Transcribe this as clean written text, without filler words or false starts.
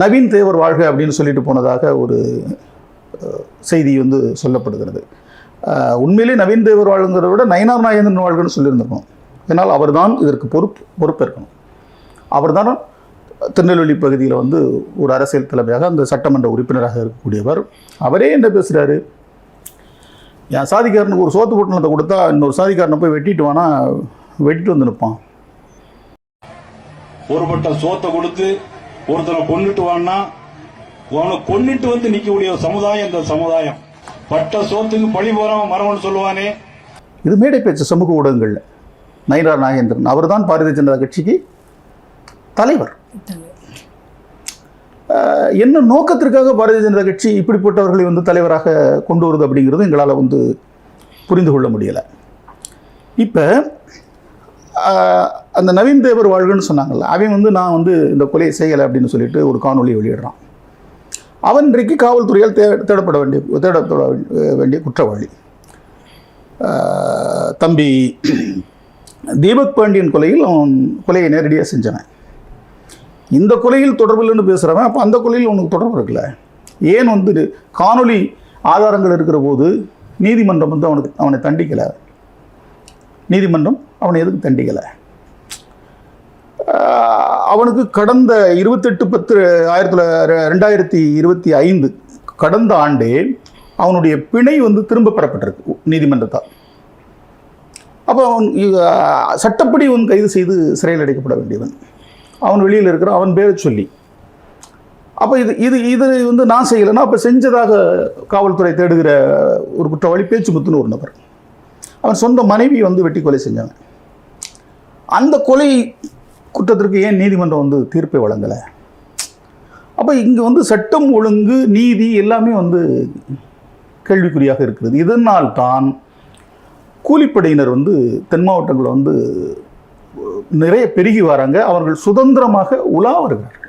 நவீன் தேவர் வாழ்க அப்படின்னு சொல்லிட்டு போனதாக ஒரு செய்தி வந்து சொல்லப்படுகிறது. உண்மையிலே நவீன் தேவர் வாழ்கிறத விட நயினார் நாகேந்திரன் வாழ்கன்னு சொல்லியிருந்திருக்கணும். ஏன்னால் அவர் தான் இதற்கு பொறுப்பேற்கணும். அவர் தான் திருநெல்வேலி பகுதியில் வந்து ஒரு அரசியல் தலைமையாக அந்த சட்டமன்ற உறுப்பினராக இருக்கக்கூடியவர். அவரே என்ன பேசுகிறாரு, என் சாதிக்காரனுக்கு ஒரு சோத்து பொட்டணத்தை கொடுத்தா இன்னொரு சாதிக்காரனை போய் வெட்டிட்டு வானா வெட்டிட்டு வந்து நிற்பான். ஒரு பட்ட சோத்தை கொடுத்து ஒருத்தனை கொண்டுட்டு வான்னா அவனை கொண்டுட்டு வந்து நிக்கக்கூடிய சமுதாயம் இந்த சமுதாயம். பட்ட சோத்துக்கு பழி போறவன் மரவன் சொல்லுவானே. இது மேடை பேச்சு சமூக ஊடகங்கள்ல நயினார் நாகேந்திரன் அவர் தான் பாரதிய ஜனதா கட்சிக்கு தலைவர். என்ன நோக்கத்திற்காக பாரதிய ஜனதா கட்சி இப்படிப்பட்டவர்களை வந்து தலைவராக கொண்டு வருது அப்படிங்கிறது எங்களால் வந்து புரிந்து கொள்ள முடியலை. இப்போ அந்த நவீன் தேவர் வாழ்கன்னு சொன்னாங்கல்ல, அவன் வந்து நான் வந்து இந்த கொலையை செய்யலை அப்படின்னு சொல்லிட்டு ஒரு காணொலி வெளியிடுறான். அவன் இன்றைக்கு காவல்துறையால் தேடப்பட வேண்டிய குற்றவாளி. தம்பி தீபக் பாண்டியன் கொலையில் அவன் கொலையை நேரடியாக செஞ்சவன். இந்த கொலையில் தொடர்பு இல்லைன்னு பேசுகிறவன், அப்போ அந்த கொலையில் உனக்கு தொடர்பு இருக்குல்ல. ஏன் வந்து காணொலி ஆதாரங்கள் இருக்கிற போது நீதிமன்றம் வந்து அவனை தண்டிக்கலை? நீதிமன்றம் அவனை எதுக்கு தண்டிக்கலை? அவனுக்கு கடந்த 28/10/2025 கடந்த ஆண்டே அவனுடைய பிணை வந்து திரும்ப பெறப்பட்டிருக்கு நீதிமன்றத்தால். அப்போ அவன் சட்டப்படி அவன் கைது செய்து சிறையில் அடைக்கப்பட வேண்டியவன். அவன் வெளியில் இருக்கிறான், அவன் பேரை சொல்லி. அப்போ இது வந்து நான் செய்யலைன்னா அப்போ செஞ்சதாக காவல்துறை தேடுகிற ஒரு குற்றவாளி பேச்சுமுத்துன்னு ஒரு நபர். அவன் சொந்த மனைவி வந்து வெட்டி கொலை செஞ்சவன். அந்த கொலை குற்றத்திற்கு ஏன் நீதிமன்றம் வந்து தீர்ப்பை வழங்கலை? அப்போ இங்கே வந்து சட்டம் ஒழுங்கு நீதி எல்லாமே வந்து கேள்விக்குறியாக இருக்கிறது. இதனால் தான் கூலிப்படையினர் வந்து தென் மாவட்டங்களில் வந்து நிறைய பெருகி வராங்க. அவர்கள் சுதந்திரமாக உலா வருகிறார்.